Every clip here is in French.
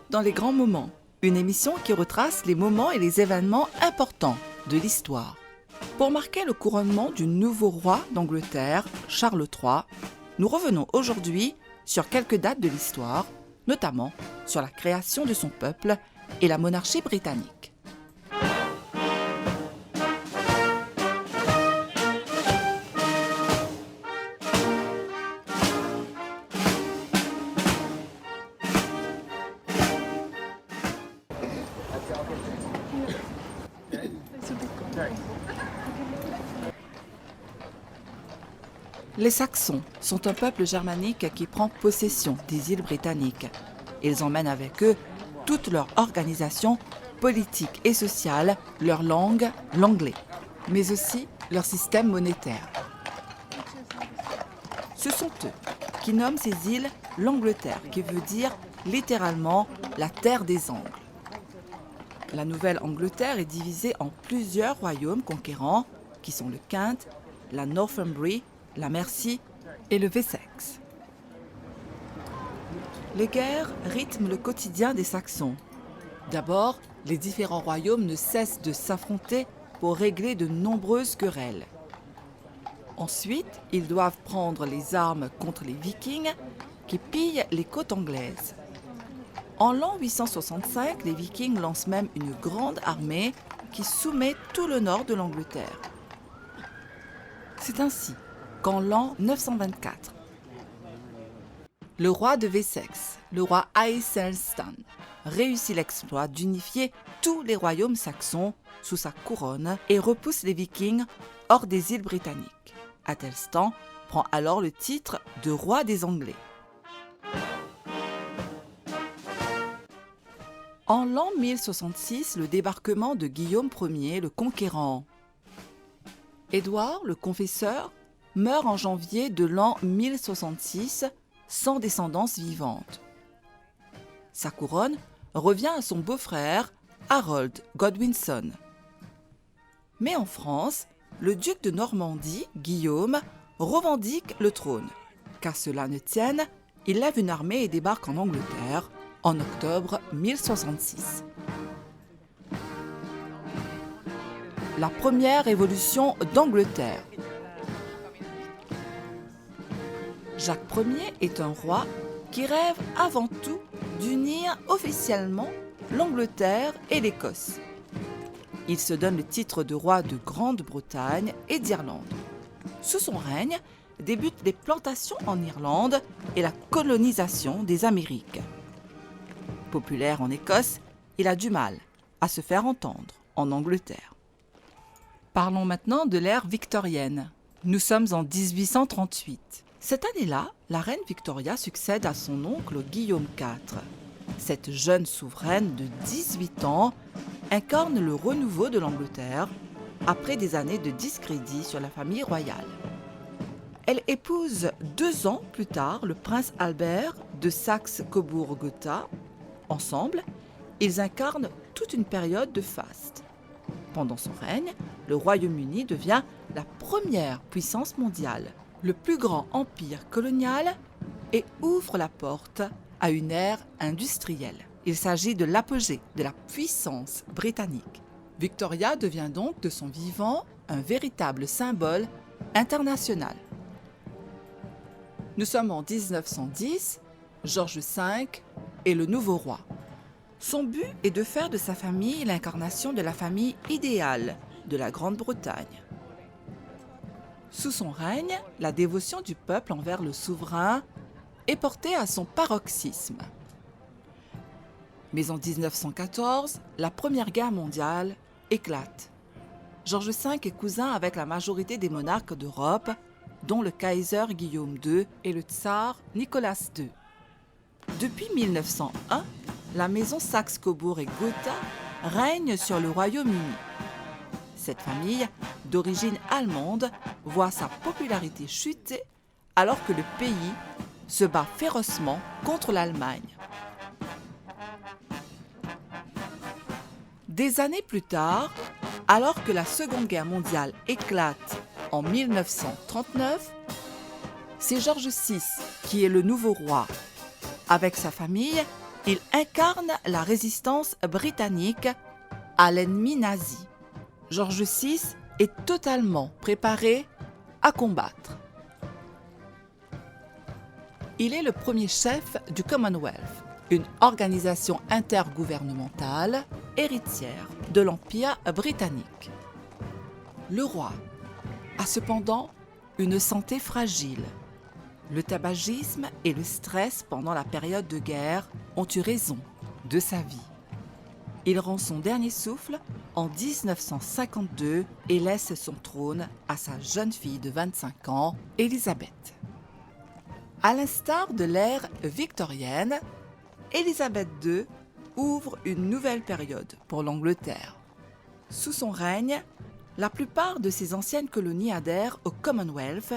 dans les grands moments, une émission qui retrace les moments et les événements importants de l'histoire. Pour marquer le couronnement du nouveau roi d'Angleterre, Charles III, nous revenons aujourd'hui sur quelques dates de l'histoire, notamment sur la création de son peuple et la monarchie britannique. Les Saxons sont un peuple germanique qui prend possession des îles britanniques. Ils emmènent avec eux toute leur organisation politique et sociale, leur langue, l'anglais, mais aussi leur système monétaire. Ce sont eux qui nomment ces îles l'Angleterre, qui veut dire littéralement la terre des Angles. La Nouvelle-Angleterre est divisée en plusieurs royaumes conquérants, qui sont le Kent, la Northumbrie, la Mercie et le Wessex. Les guerres rythment le quotidien des Saxons. D'abord, les différents royaumes ne cessent de s'affronter pour régler de nombreuses querelles. Ensuite, ils doivent prendre les armes contre les Vikings qui pillent les côtes anglaises. En l'an 865, les Vikings lancent même une grande armée qui soumet tout le nord de l'Angleterre. C'est ainsi qu'en l'an 924, le roi de Wessex, le roi Aethelstan, réussit l'exploit d'unifier tous les royaumes saxons sous sa couronne et repousse les Vikings hors des îles britanniques. Aethelstan prend alors le titre de roi des Anglais. En l'an 1066, le débarquement de Guillaume Ier, le conquérant. Édouard, le confesseur, meurt en janvier de l'an 1066 sans descendance vivante. Sa couronne revient à son beau-frère Harold Godwinson. Mais en France, le duc de Normandie, Guillaume, revendique le trône. Qu'à cela ne tienne, il lève une armée et débarque en Angleterre en octobre 1066. La première révolution d'Angleterre. Jacques Ier est un roi qui rêve avant tout d'unir officiellement l'Angleterre et l'Écosse. Il se donne le titre de roi de Grande-Bretagne et d'Irlande. Sous son règne débutent les plantations en Irlande et la colonisation des Amériques. Populaire en Écosse, il a du mal à se faire entendre en Angleterre. Parlons maintenant de l'ère victorienne. Nous sommes en 1838. Cette année-là, la reine Victoria succède à son oncle Guillaume IV. Cette jeune souveraine de 18 ans incarne le renouveau de l'Angleterre après des années de discrédit sur la famille royale. Elle épouse 2 ans plus tard le prince Albert de Saxe-Cobourg-Gotha. Ensemble, ils incarnent toute une période de faste. Pendant son règne, le Royaume-Uni devient la première puissance mondiale, le plus grand empire colonial et ouvre la porte à une ère industrielle. Il s'agit de l'apogée de la puissance britannique. Victoria devient donc de son vivant un véritable symbole international. Nous sommes en 1910, George V est le nouveau roi. Son but est de faire de sa famille l'incarnation de la famille idéale de la Grande-Bretagne. Sous son règne, la dévotion du peuple envers le souverain est portée à son paroxysme. Mais en 1914, la Première Guerre mondiale éclate. George V est cousin avec la majorité des monarques d'Europe, dont le Kaiser Guillaume II et le tsar Nicolas II. Depuis 1901, la maison Saxe-Cobourg et Gotha règne sur le Royaume-Uni. Cette famille, d'origine allemande, voit sa popularité chuter alors que le pays se bat férocement contre l'Allemagne. Des années plus tard, alors que la Seconde Guerre mondiale éclate en 1939, c'est George VI qui est le nouveau roi. Avec sa famille, Il incarne la résistance britannique à l'ennemi nazi. George VI est totalement préparé à combattre. Il est le premier chef du Commonwealth, une organisation intergouvernementale héritière de l'Empire britannique. Le roi a cependant une santé fragile. Le tabagisme et le stress pendant la période de guerre ont eu raison de sa vie. Il rend son dernier souffle en 1952 et laisse son trône à sa jeune fille de 25 ans, Élisabeth. À l'instar de l'ère victorienne, Élisabeth II ouvre une nouvelle période pour l'Angleterre. Sous son règne, la plupart de ses anciennes colonies adhèrent au Commonwealth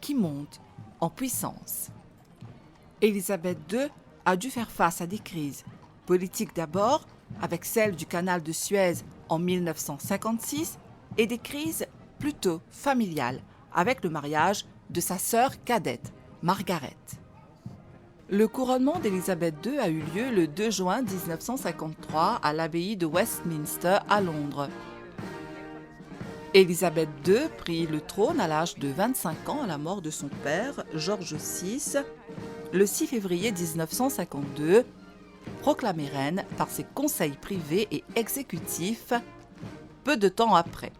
qui monte en puissance. Élisabeth II a dû faire face à des crises politiques d'abord, avec celle du canal de Suez en 1956, et des crises plutôt familiales, avec le mariage de sa sœur cadette, Margaret. Le couronnement d'Élisabeth II a eu lieu le 2 juin 1953 à l'abbaye de Westminster à Londres. Élisabeth II prit le trône à l'âge de 25 ans à la mort de son père, George VI, le 6 février 1952, proclamée reine par ses conseils privés et exécutifs peu de temps après.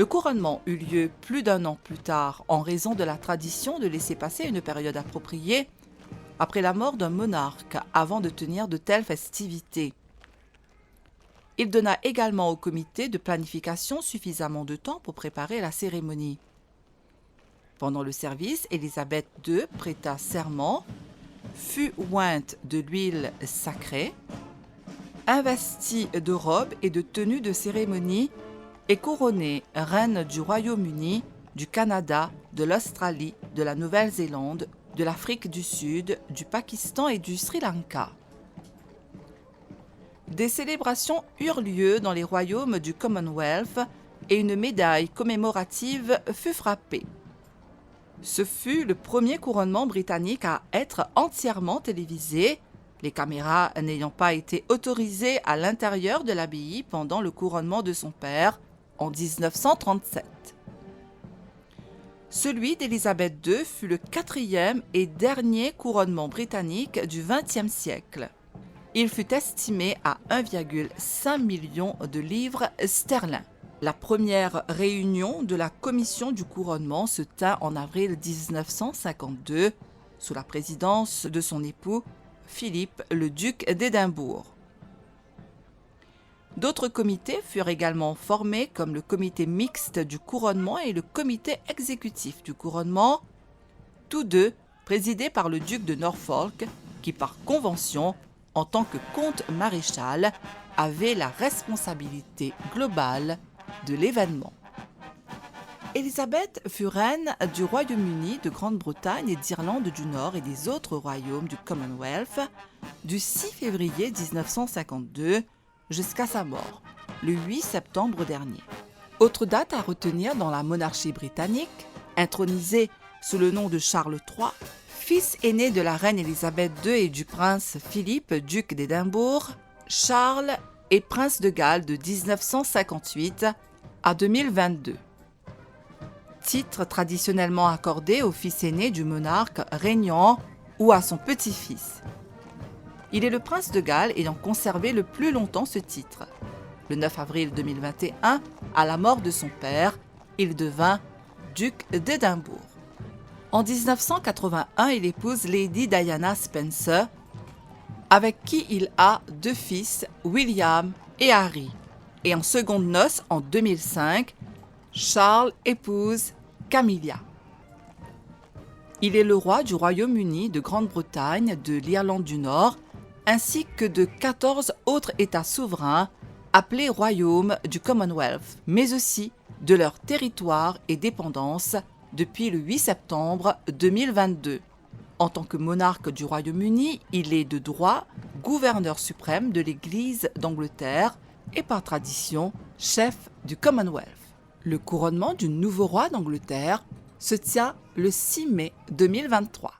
Le couronnement eut lieu plus d'un an plus tard en raison de la tradition de laisser passer une période appropriée après la mort d'un monarque avant de tenir de telles festivités. Il donna également au comité de planification suffisamment de temps pour préparer la cérémonie. Pendant le service, Élisabeth II prêta serment, fut ointe de l'huile sacrée, investie de robes et de tenues de cérémonie et couronnée reine du Royaume-Uni, du Canada, de l'Australie, de la Nouvelle-Zélande, de l'Afrique du Sud, du Pakistan et du Sri Lanka. Des célébrations eurent lieu dans les royaumes du Commonwealth et une médaille commémorative fut frappée. Ce fut le premier couronnement britannique à être entièrement télévisé, les caméras n'ayant pas été autorisées à l'intérieur de l'abbaye pendant le couronnement de son père en 1937. Celui d'Élisabeth II fut le quatrième et dernier couronnement britannique du XXe siècle. Il fut estimé à 1,5 million de livres sterling. La première réunion de la commission du couronnement se tint en avril 1952 sous la présidence de son époux Philippe, le duc d'Édimbourg. D'autres comités furent également formés comme le comité mixte du couronnement et le comité exécutif du couronnement, tous deux présidés par le duc de Norfolk qui par convention, en tant que comte maréchal, avait la responsabilité globale de l'événement. Élisabeth fut reine du Royaume-Uni, de Grande-Bretagne et d'Irlande du Nord et des autres royaumes du Commonwealth du 6 février 1952 jusqu'à sa mort, le 8 septembre dernier. Autre date à retenir dans la monarchie britannique, intronisée sous le nom de Charles III, fils aîné de la reine Élisabeth II et du prince Philippe, duc d'Édimbourg, Charles est prince de Galles de 1958 à 2022. Titre traditionnellement accordé au fils aîné du monarque régnant ou à son petit-fils. Il est le prince de Galles ayant conservé le plus longtemps ce titre. Le 9 avril 2021, à la mort de son père, il devint duc d'Édimbourg. En 1981, il épouse Lady Diana Spencer, avec qui il a deux fils, William et Harry. Et en secondes noces, en 2005, Charles épouse Camilla. Il est le roi du Royaume-Uni, de Grande-Bretagne, de l'Irlande du Nord, ainsi que de 14 autres États souverains appelés royaumes du Commonwealth, mais aussi de leurs territoires et dépendances depuis le 8 septembre 2022. En tant que monarque du Royaume-Uni, il est de droit gouverneur suprême de l'Église d'Angleterre et par tradition chef du Commonwealth. Le couronnement du nouveau roi d'Angleterre se tient le 6 mai 2023.